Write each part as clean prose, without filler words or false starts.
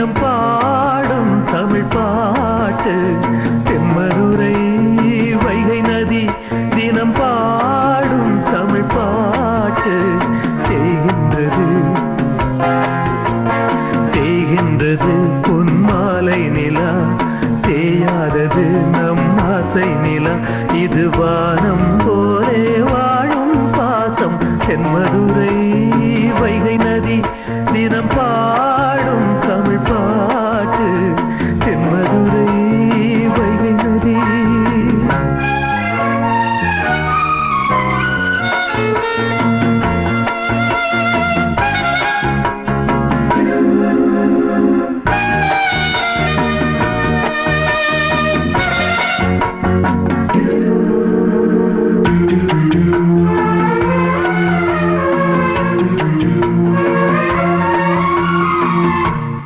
தினம் பாடும் தமிழ் பாட்டு தென்மதுரை வைகை நதி தினம் பாடும் தமிழ் பாட்டு தேய்கின்றது தேய்கின்றது பொன்மாலை நிலா தேயாதது நம் ஆசை நிலா இது வானம் போலே வாழும் பாசம் தென்மதுரை வைகை நதி தினம் பாடும் தமிழ் பாட்டு தென்மதுரை வைகை நதி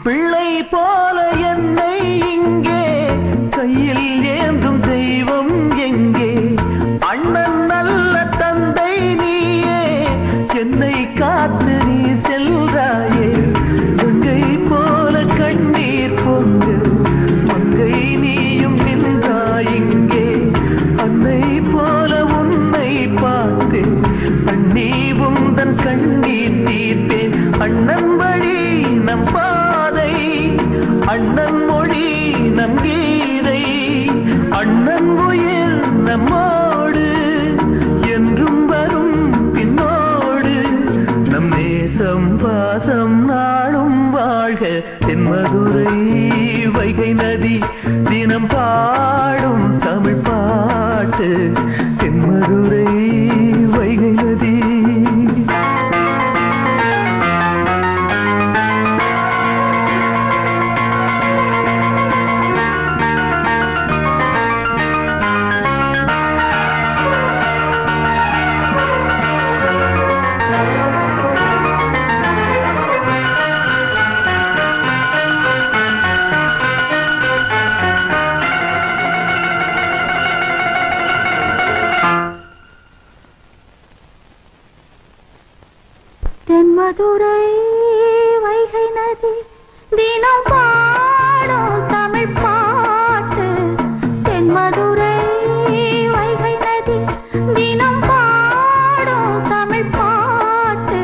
பிள்ளை போல என்னை இங்கே கையில் ஏந்தும் தெய்வம் எங்கே அண்ணன் நல்ல தந்தை நீயே என்னை காத்து நீ செல்றாயே கங்கை போல கண்ணீர் பொங்க மங்கை நீயும் நின்றாய் இங்கே அன்னை போல உன்னை பார்த்தேன் அண்ணி உந்தன் கண்ணீர் தீர்த்தேன் அண்ணன் வழி நம் பாதை அண்ணன் மொழி நம் கீதை அண்ணன் உயிர் நம்மோடு என்றும் வரும் பின்னோடு நம் நேசம் பாசம் நாளும் வாழ்க தென்மதுரை வைகை நதி தினம் பாடும் தமிழ் பாட்டு தென்மதுரை வைகை நதி தென்மதுரை வைகை நதி தினம் பாடும் தமிழ் பாட்டு தென்மதுரை வைகை நதி தினம் பாடும் தமிழ் பாட்டு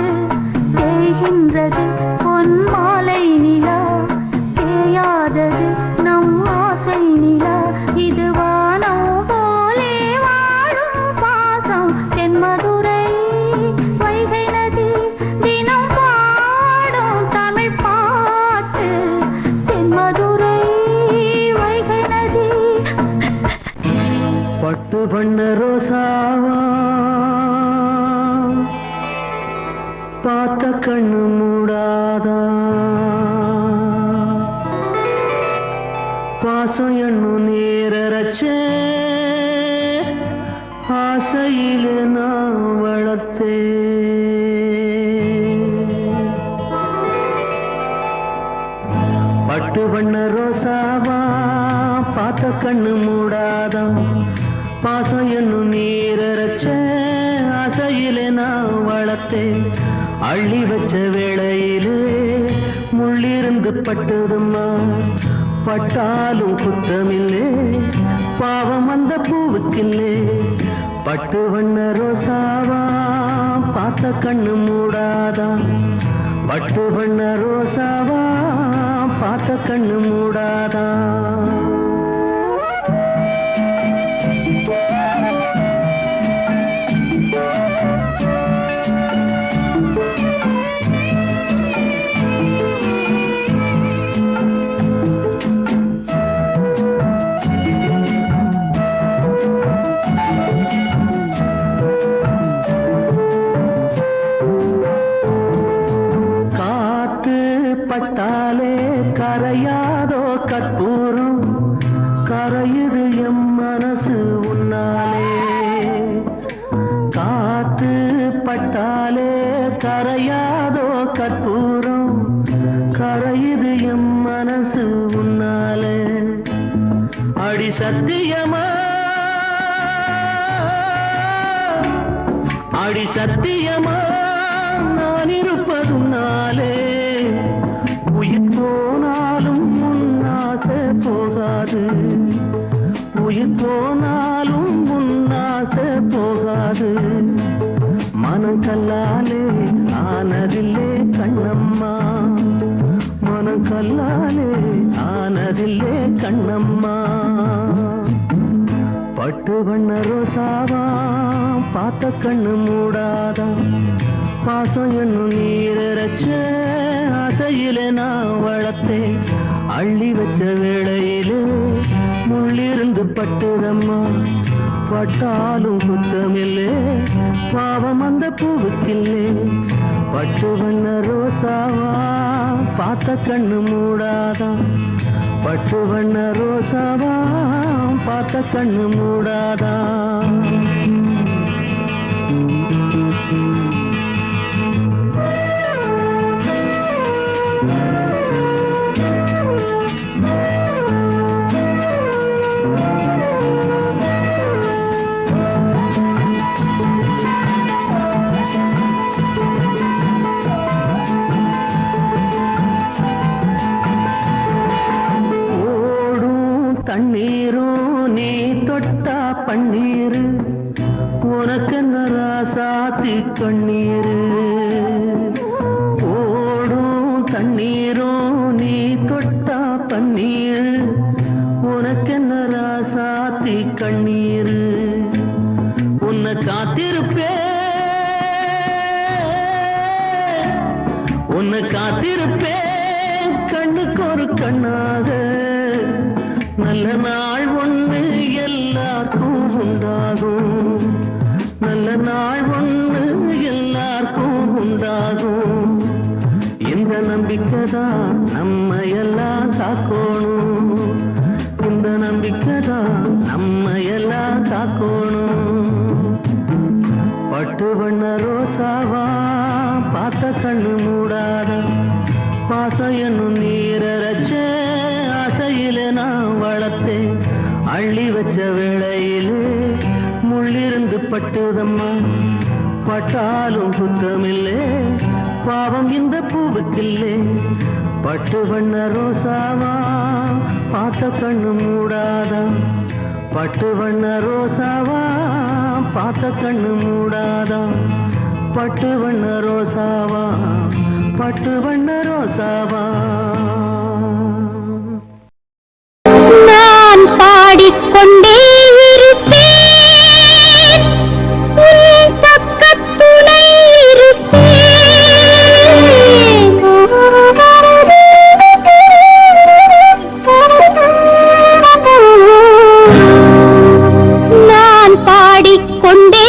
தேய்கின்றது பொன் மாலை நிலா தேயாதது நம் ஆசை நிலா இது வானம் போலே வாழும் பாசம் தென்மதுரை வைகை நதி தினம் பாடும் தமிழ் பாட்டு தென்மதுரை வைகை நதி பட்டு பண்ண ரோசாவா பார்த்த கண்ணு மூடாதா பாசம் என்னும் நேரச்சே ஆசையில நான் வளர்த்தே பட்டு பண்ண ரோசாவா பார்த்த கண்ணு மூடாதா பாசம் என்னும் நீரச்ச ஆசையிலே நான் வளர்த்தேன் அள்ளி வச்ச வேளையிலே முள்ளிருந்து பட்டதும்மா பட்டாலும் குத்தமில்லே பாவம் அந்த பூவுக்கில்லே பட்டு வண்ண ரோசாவா பார்த்த கண்ணு மூடாதா பட்டு வண்ண ரோசாவா பார்த்த கண்ணு மூடாதா பட்டாலே கரையாதோ கற்பூரம் கரையுது எம் மனசு உன்னாலே காத்து பட்டாலே கரையாதோ கற்பூரம் கரையுது எம் மனசு உன்னாலே அடி சத்தியமா அடி சத்தியமா நான் இருப்பதுனாலே உயிர் போனாலும் போகாது, உயிர் போனாலும் உன்னாசை போகாது. மனம் கல்லாலே ஆனதில்லே கண்ணம்மா, மனம் கல்லாலே ஆனதில்லே கண்ணம்மா. பட்டு வண்ண ரோசாவா பார்த்த கண்ணு மூடாதா, பாசம் என்னும் நீரச்ச ஆசையிலே நான் வளர்த்தேன். அள்ளி வச்ச வேளையிலே முள்ளிருந்து பட்டுதம்மா, பட்டாலும் குத்தமில்லே பாவம் அந்த பூவுக்கில்லே. பட்டு வண்ண ரோசாவா பார்த்த கண்ணு மூடாதா, பட்டு வண்ண ரோசாவா பார்த்த கண்ணு மூடாதா. தண்ணீரும் நீ தொட்டா பன்னீரு, உனக்கென்ன ராசாத்தி கண்ணீரு. ஓடும் தண்ணீரும் நீ தொட்டா பன்னீரு, உனக்கென்ன ராசாத்தி கண்ணீரு. உன்னை காத்திருப்பே, உன்னை காத்திருப்பே கண்ணுக்கு ஒரு கண்ணாக. நல்ல நாள் ஒண்ணு எல்லாருக்கும் உண்டாகும், நல்ல நாள் ஒண்ணு எல்லாருக்கும் உண்டாகும். இந்த நம்பிக்கைதான் நம்ம எல்லாம் காக்கணும், இந்த நம்பிக்கைதான் நம்ம எல்லாம் காக்கணும். பட்டு வண்ண ரோசாவா பார்த்த கண்ணு மூடாத, பாசம் என்னும் நீரச்ச ஆசையிலே நான் வளர்த்தேன். அள்ளி வச்ச வேளையிலே முள்ளிருந்து பட்டுதம்மா, பட்டாலும் குத்தமில்லே பாவம் இந்த பூவுக்கில்லே. பட்டு வண்ண ரோசாவா பார்த்த கண்ணு மூடாதா, பட்டு வண்ண ரோசாவா பார்த்த கண்ணு மூடாதா. பட்டு வண்ண ரோசாவா, பட்டு வண்ண ரோசாவா. நான் பாடிக்கொண்டே இருப்பேன், உன் பக்கத்துணை இருப்பேன். நான் பாடிக்கொண்டே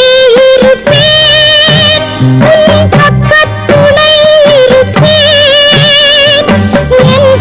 இருப்பேன், உன் பக்கத்துணை இருப்பேன். என்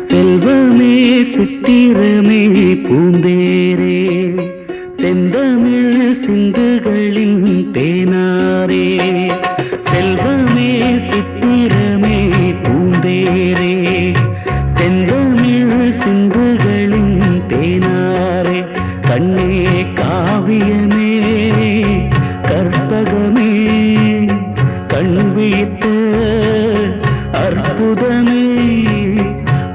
செல்வமே சித்திரமே பூந்தேரே செந்தமிழ் சிந்துகளின் தேனாரே செல்வமே சித்திரமே பூந்தேரே செந்தமிழ் சிந்துகளின் தேனாரே கண்ணே காவியமே கற்பகமே கண் வீட்ட அற்புதமே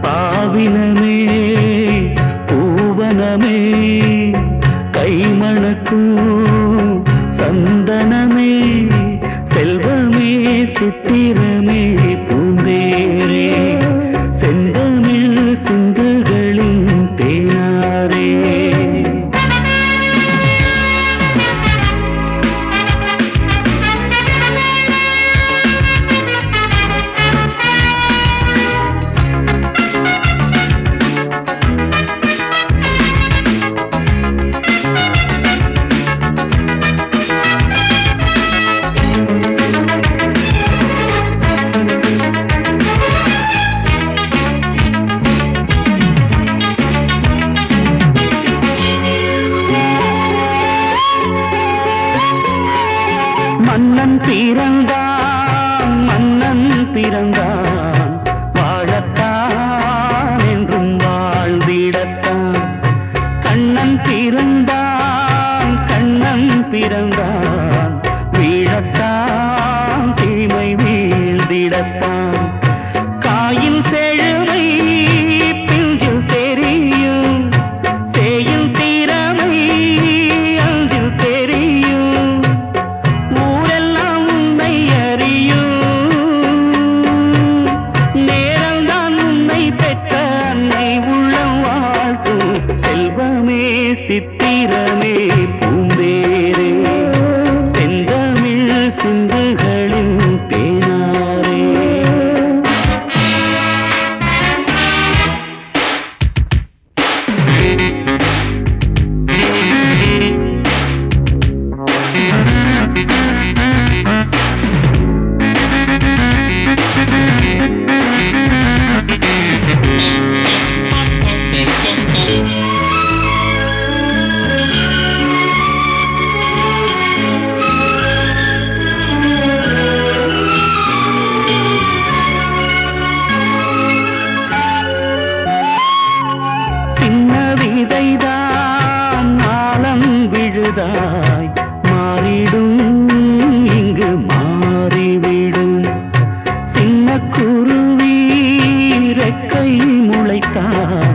பாவினமே பூவனமே கைமணக்கும் சந்தனமே செல்வமே சித்திரமே பூந்தேரே செந்தமிழ் சிந்துகளின் தேனாரே மன்னன் பிறந்தான் மன்னன் பிறந்தான் வாழத்தான் என்றும் வாழ்ந்திடத்தான் கண்ணன் பிறந்தான் கண்ணன் பிறந்தான் வீழத்தான் தீமை வீழ்ந்திடத்தான் காயின் செழுமை பிஞ்சில் தெரியும் செய்யும் திறமை அஞ்சில் தெரியும் ஊரெல்லாம் உன்னை அறியும் நேரம்தான் உன்னை பெற்ற அன்னை உள்ளம் வாழ்த்தும் செல்வமே சித்திரமே பூந்தேரே செந்தமிழ் சிந்துகளின் தேனாரே விதைதான் நாளம் விழுதாய் மாறிடும் இங்கு மாறிவிடும் சின்ன குருவி ரெக்கை முளைத்தால்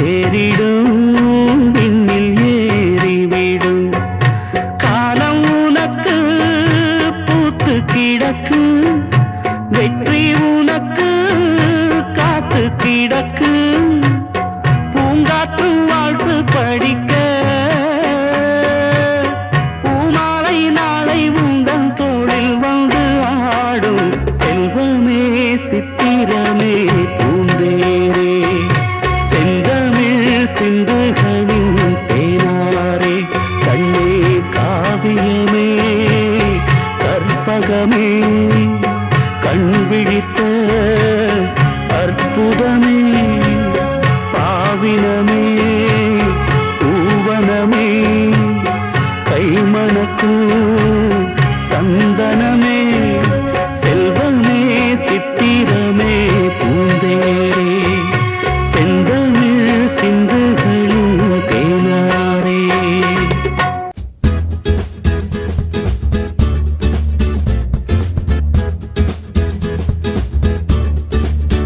ஏறிடும் விண்ணில் ஏறிவிடும் காலம் உனக்கு பூத்து கிடக்கு வெற்றி உனக்கு காத்து கிடக்கு பூங்காற்று வாழ்த்து படிக்க பூமாலை நாளை உந்தன் தோளில் வந்து ஆடும் செல்வமே சித்திரமே பூந்தேரே செந்தமிழ் சிந்துகளின் தேனாரே கண்ணே காவியமே கற்பகமே கண் விழித்த அற்புதமே பாவினமே பூவனமே கைமணக்கும்